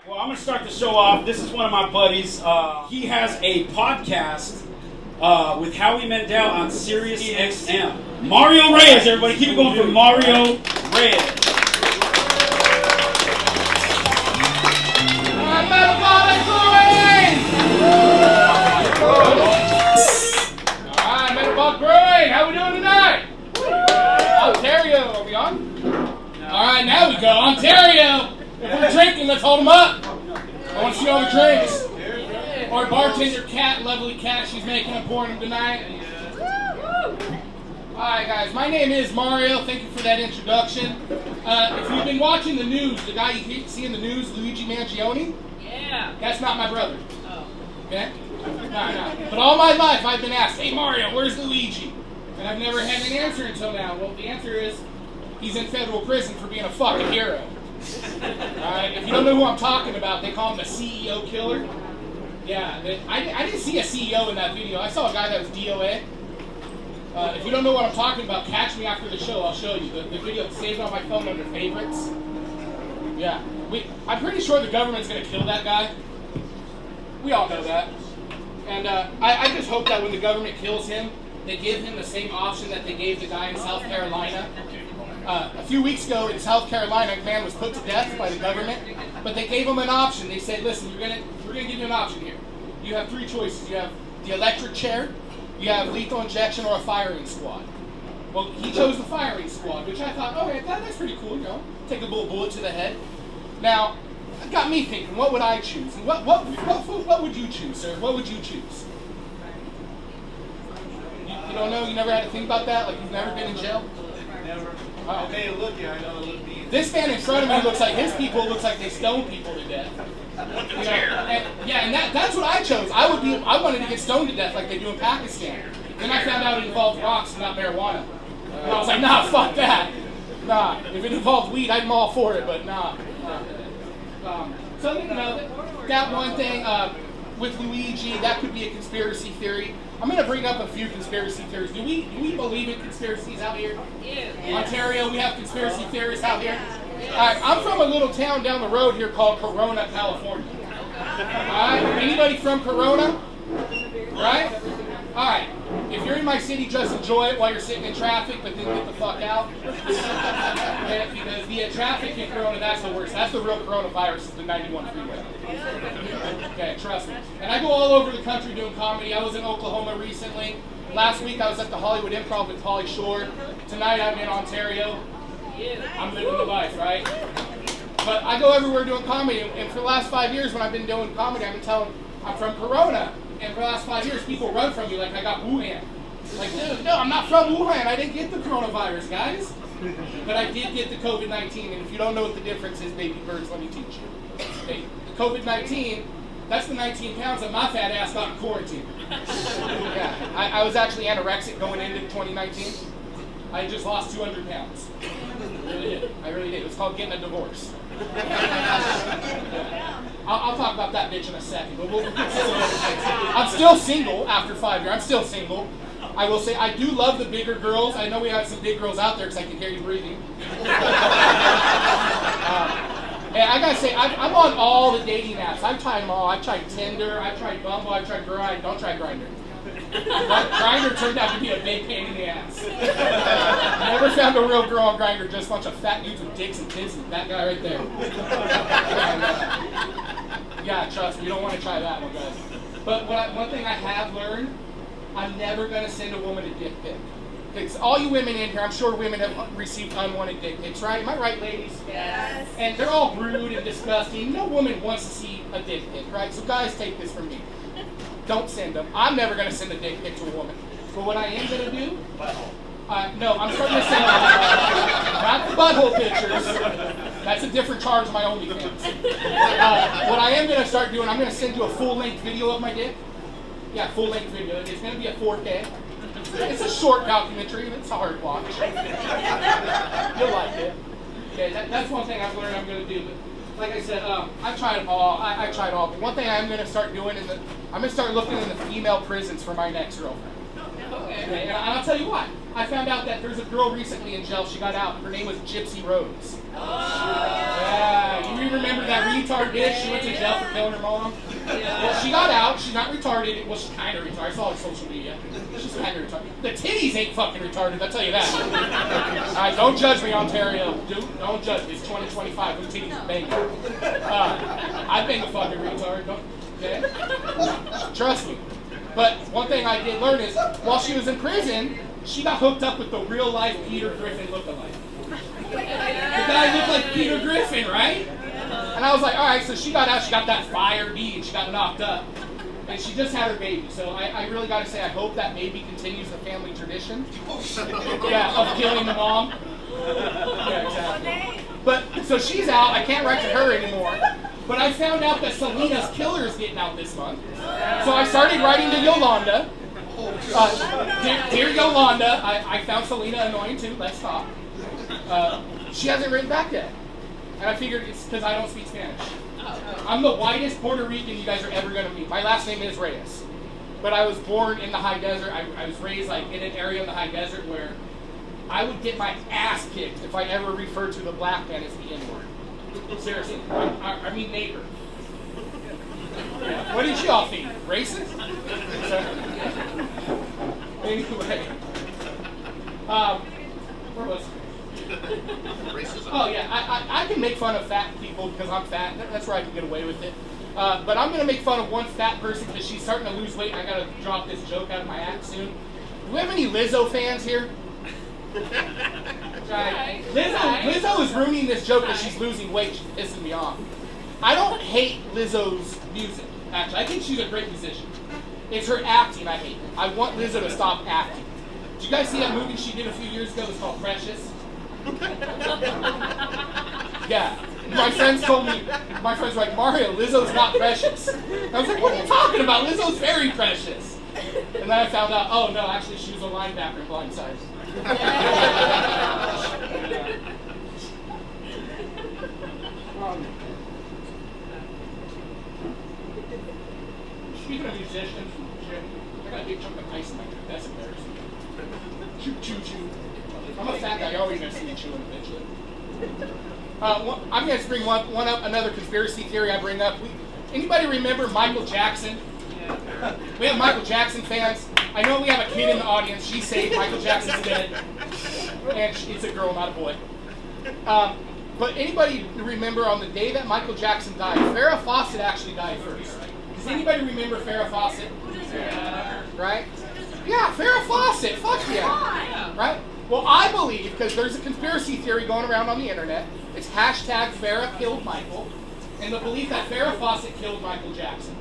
Well, I'm going to start the show off. This is one of my buddies. He has a podcast with Howie Mandel on Sirius XM. Mario Reyes, everybody. Keep it going for Mario Reyes. Alright, Metabolic Brewing, how we doing tonight? Ontario, are we on? Alright, now we go. Ontario! If we're drinking, let's hold them up. I want to see all the drinks. Our bartender, Kat, lovely Kat, she's making them, pouring them tonight. Alright guys, my name is Mario. Thank you for that introduction. If you've been watching the news, the guy you see in the news, Luigi Mangione, that's not my brother. Okay? No. But all my life I've been asked, hey Mario, where's Luigi? And I've never had an answer until now. Well, the answer is, he's in federal prison for being a fucking hero. Alright, if you don't know who I'm talking about, they call him the CEO killer. Yeah, I didn't see a CEO in that video. I saw a guy that was DOA. If you don't know what I'm talking about, catch me after the show. I'll show you. The video is saved on my phone under favorites. Yeah, I'm pretty sure the government's going to kill that guy. We all know that. And I just hope that when the government kills him, they give him the same option that they gave the guy in South Carolina. A few weeks ago in South Carolina, a man was put to death by the government, but they gave him an option. They said, listen, we're gonna give you an option here. You have three choices. You have the electric chair, you have lethal injection, or a firing squad. Well, he chose the firing squad, which I thought, okay, that's pretty cool, you know, take a bullet to the head. Now, it got me thinking, what would I choose? And what would you choose, sir? What would you choose? You don't know? You never had to think about that? Like you've never been in jail? Never. Oh. Hey, look, I know it look mean. This man in front of me looks like his people looks like they stone people to death. You know, and that's what I chose. I wanted to get stoned to death like they do in Pakistan. Then I found out it involved rocks and not marijuana. And I was like, nah, fuck that. Nah, if it involved weed, I'm all for it, but nah. So, you know, that one thing with Luigi, that could be a conspiracy theory. I'm going to bring up a few conspiracy theories. Do we believe in conspiracies out here? Yeah. Ontario, we have conspiracy theories out here. All right, I'm from a little town down the road here called Corona, California. All right, anybody from Corona? Right? All right, if you're in my city, just enjoy it while you're sitting in traffic, but then get the fuck out. Because the traffic in Corona, that's the worst. That's the real coronavirus, is the 91 freeway. Okay, trust me. And I go all over the country doing comedy. I was in Oklahoma recently. Last week I was at the Hollywood Improv with Pauly Shore. Tonight I'm in Ontario. I'm living the life, right? But I go everywhere doing comedy. And for the last 5 years when I've been doing comedy, I've been telling I'm from Corona. And for the last 5 years, people run from me like I got Wuhan. Like, dude, no, I'm not from Wuhan. I didn't get the coronavirus, guys. But I did get the COVID-19. And if you don't know what the difference is, baby birds, let me teach you. Okay, the COVID-19, that's the 19 pounds that my fat ass got in quarantine. Yeah, I was actually anorexic going into 2019. I just lost 200 pounds. I really did. It was called getting a divorce. Yeah. I'll talk about that bitch in a second. But I'm still single after 5 years. I'm still single. I will say I do love the bigger girls. I know we have some big girls out there because I can hear you breathing. And I gotta say, I'm on all the dating apps. I've tried them all. I've tried Tinder. I've tried Bumble. I've tried Grindr. Don't try Grindr. Grindr turned out to be a big pain in the ass. Never found a real girl on Grindr, just a bunch of fat dudes with dicks and tits, and that guy right there. Yeah, trust me, you don't want to try that one, guys. But one thing I have learned, I'm never going to send a woman a dick pic. Because all you women in here, I'm sure women have received unwanted dick pics, right? Am I right, ladies? Yes. And they're all rude and disgusting. No woman wants to see a dick pic, right? So guys, take this from me. Don't send them. I'm never going to send a dick pic to a woman. But what I am going to do, no, I'm starting to send not the butthole pictures. That's a different charge of my OnlyFans. What I am going to start doing, I'm going to send you a full-length video of my dick. Yeah, full-length video. It's going to be a 4K. It's a short documentary, but it's a hard watch. You'll like it. Okay, that's one thing I've learned I'm going to do. Like I said, I've tried them all. I tried all. But one thing I'm going to start doing is I'm going to start looking in the female prisons for my next girlfriend. Okay, and I'll tell you what. I found out that there's a girl recently in jail. She got out. Her name was Gypsy Rose. Oh, yeah, you we remember that retard bitch? She went to jail for killing her mom. Well, she got out. She's not retarded. Well, she's kind of retarded. I saw her on social media. She's kind of retarded. The titties ain't fucking retarded, I'll tell you that. All right, don't judge me, Ontario. Don't judge me. It's 2025. Those titties are banging. I bang a fucking retard. Okay? Trust me. But one thing I did learn is, while she was in prison, she got hooked up with the real-life Peter Griffin lookalike. The guy looked like Peter Griffin, right? And I was like, all right, so she got out, she got that fire bead, she got knocked up. And she just had her baby. So I really got to say, I hope that maybe continues the family tradition. Yeah, of killing the mom. Yeah, exactly. But, so she's out, I can't write to her anymore. But I found out that Selena's Killer is getting out this month. So I started writing to Yolanda. Dear Yolanda, I found Selena annoying too, let's stop. She hasn't written back yet. And I figured it's because I don't speak Spanish. I'm the whitest Puerto Rican you guys are ever going to meet. My last name is Reyes. But I was born in the high desert. I was raised like in an area in the high desert where I would get my ass kicked if I ever referred to the black man as the N-word. Seriously. I mean neighbor. Yeah. What did you all think? Racist? Anyway. Where was it? Racism. Oh yeah, I can make fun of fat people because I'm fat. That's where I can get away with it. But I'm going to make fun of one fat person because she's starting to lose weight and I got to drop this joke out of my act soon. Do we have any Lizzo fans here? Right. Lizzo is ruining this joke because she's losing weight. She's pissing me off. I don't hate Lizzo's music, actually. I think she's a great musician. It's her acting I hate. I want Lizzo to stop acting. Did you guys see that movie she did a few years ago? It's called Precious. Yeah. My friends told me, my friends were like, Mario, Lizzo's not precious. I was like, what are you talking about? Lizzo's very precious. And then I found out, oh no, actually she was a linebacker in Blindside. Speaking of musicians, I got a big chunk of ice in my drink. That's embarrassing. Choo. I'm a fat guy. You're always going to see me chewing eventually. I'm going to bring one up, another conspiracy theory I bring up. Anybody remember Michael Jackson? We have Michael Jackson fans. I know we have a kid in the audience. She's saved. Michael Jackson's dead. And it's a girl, not a boy. But anybody remember on the day that Michael Jackson died, Farrah Fawcett actually died first. Does anybody remember Farrah Fawcett? Yeah. Right? Yeah, Farrah Fawcett. Fuck yeah. Right? Well, I believe, because there's a conspiracy theory going around on the internet, it's hashtag Farrah killed Michael, and the belief that Farrah Fawcett killed Michael Jackson.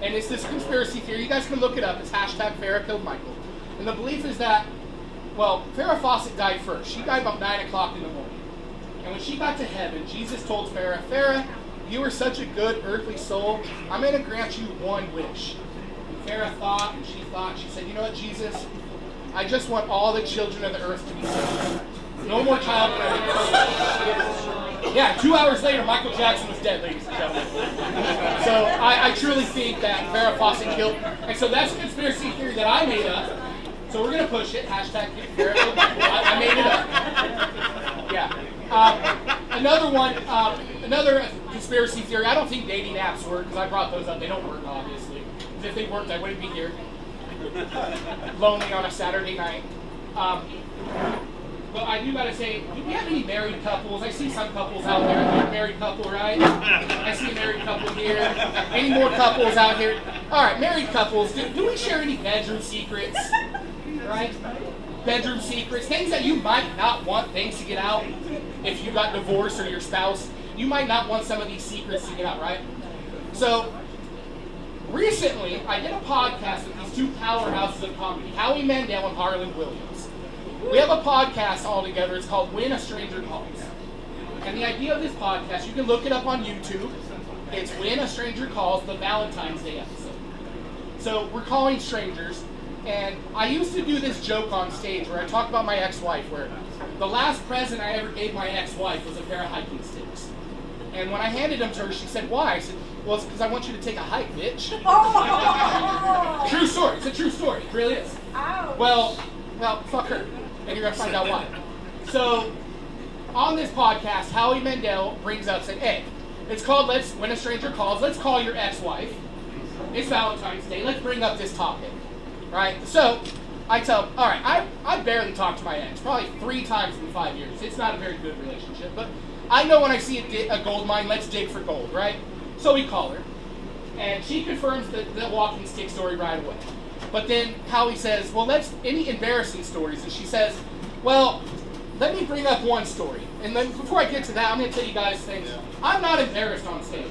And it's this conspiracy theory. You guys can look it up. It's hashtag Farrah killed Michael. And the belief is that, well, Farrah Fawcett died first. She died about 9 o'clock in the morning. And when she got to heaven, Jesus told Farrah, Farrah, you were such a good earthly soul. I'm going to grant you one wish. And Farrah thought, and she said, you know what, Jesus? I just want all the children of the earth to be saved. No more child predators. Yeah, 2 hours later, Michael Jackson was dead, ladies and gentlemen. So I truly think that Farrah Fawcett killed. And so that's a conspiracy theory that I made up. So we're going to push it. Hashtag Farrah killed Michael. I made it up. Yeah. Another one, another conspiracy theory. I don't think dating apps work because I brought those up. They don't work, obviously. Because if they worked, I wouldn't be here. Lonely on a Saturday night. But I do gotta say, do we have any married couples? I see some couples out there. You're a married couple, right? I see a married couple here. Any more couples out here? All right, married couples. Do we share any bedroom secrets? Right? Bedroom secrets, things that you might not want things to get out. If you got divorced or your spouse, you might not want some of these secrets to get out, right? So. Recently, I did a podcast with these two powerhouses of comedy, Howie Mandel and Harlan Williams. We have a podcast all together. It's called When a Stranger Calls. And the idea of this podcast, you can look it up on YouTube. It's When a Stranger Calls, the Valentine's Day episode. So we're calling strangers. And I used to do this joke on stage where I talk about my ex-wife, where the last present I ever gave my ex-wife was a pair of hiking sticks. And when I handed them to her, she said, why? I said, well, it's because I want you to take a hike, bitch. Oh. True story. It's a true story. It really is. Ouch. Well, fuck her. And you're going to find out why. So, on this podcast, Howie Mandel brings up, said, hey, It's called When a Stranger Calls. Let's call your ex-wife. It's Valentine's Day. Let's bring up this topic. Right? So, I tell them, all right, I barely talk to my ex, probably 3 times in 5 years. It's not a very good relationship, but I know when I see a gold mine, let's dig for gold, right? So we call her, and she confirms the walking stick story right away. But then Howie says, well, any embarrassing stories? And she says, well, let me bring up one story. And then before I get to that, I'm going to tell you guys things. Yeah. I'm not embarrassed on stage.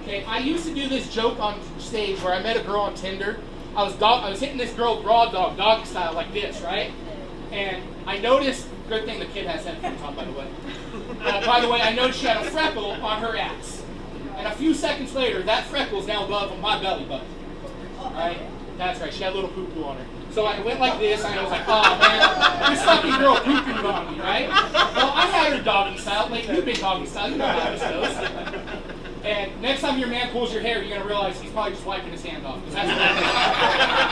Okay, I used to do this joke on stage where I met a girl on Tinder. I was hitting this girl raw doggy style like this, right? And I noticed, good thing the kid has headphones on, by the way. By the way, I noticed she had a freckle on her ass. And a few seconds later, that freckle is now above my belly button. Alright? That's right, she had a little poo-poo on her. So I went like this, and I was like, oh man, this fucking girl poo-pooed on me, right? Well, I had her doggy style, like you've been doggy style, you know how this goes. And next time your man pulls your hair, you're gonna realize he's probably just wiping his hand off. That's what I did.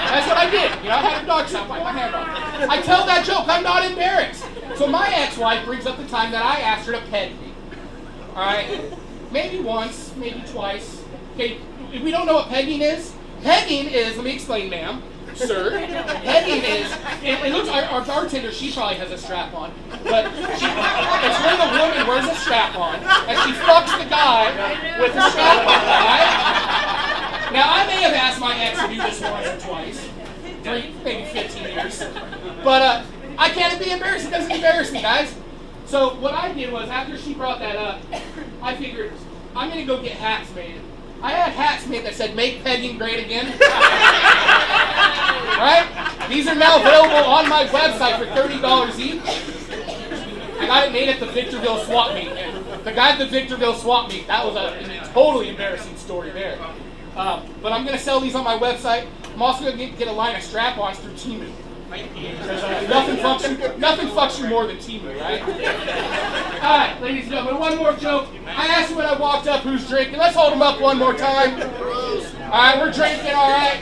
That's what I did. You know, I had her dog style, wipe my hand off. I tell that joke, I'm not embarrassed. So my ex-wife brings up the time that I asked her to peg me. Alright? Maybe once, maybe twice. Okay, if we don't know what pegging is, pegging is, let me explain, ma'am, sir. Pegging is, it looks, our bartender, she probably has a strap on, but it's when the woman wears a strap on, and she fucks the guy with a strap on, right? Now, I may have asked my ex to do this once or twice, 3, maybe 15 years, but I can't be embarrassed. It doesn't embarrass me, guys. So what I did was, after she brought that up, I figured, I'm going to go get hats made. I had hats made that said, make pegging great again. Alright? These are now available on my website for $30 each. I got it made at the Victorville swap meet. And the guy at the Victorville swap meet, that was a totally embarrassing story there. But I'm going to sell these on my website. I'm also going to get a line of strap-ons through Temu. Nothing fucks you more than Temu, right? Alright, ladies and gentlemen, one more joke. I asked you when I walked up who's drinking. Let's hold them up one more time. Alright, we're drinking, alright?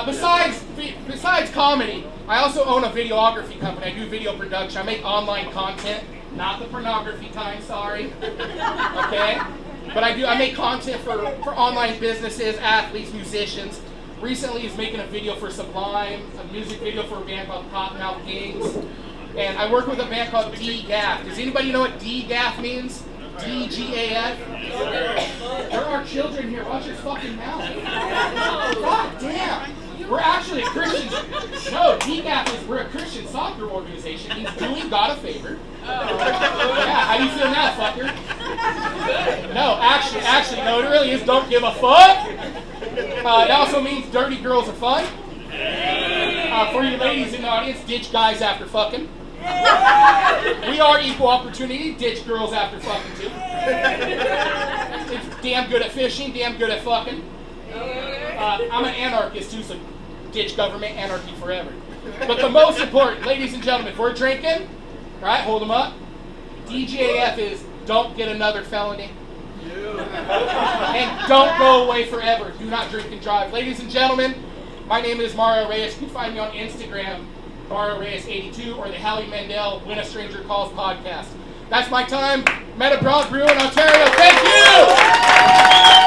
Besides comedy, I also own a videography company. I do video production. I make online content. Not the pornography kind, sorry. Okay? But I make content for online businesses, athletes, musicians. Recently, he's making a video for Sublime, a music video for a band called Cottonmouth Kings. And I work with a band called D-Gaff. Does anybody know what D-Gaff means? D-G-A-F? There are children here. Watch your fucking mouth. God damn. We're actually a Christian. No, D-Gaff is, we're a Christian soccer organization. He's doing God a favor. Yeah, how do you feel now, fucker? No, actually, no, it really is don't give a fuck. It also means dirty girls are fun. For you ladies in the audience, ditch guys after fucking. We are equal opportunity, ditch girls after fucking too. It's damn good at fishing, damn good at fucking. I'm an anarchist too, so ditch government, anarchy forever. But the most important, ladies and gentlemen, if we're drinking, right, hold them up. DJF is don't get another felony. And don't go away forever. Do not drink and drive. Ladies and gentlemen, my name is Mario Reyes. You can find me on Instagram, Mario Reyes82, or the Howie Mandel When a Stranger Calls podcast. That's my time. Meadowbrook Brew in Ontario. Thank you!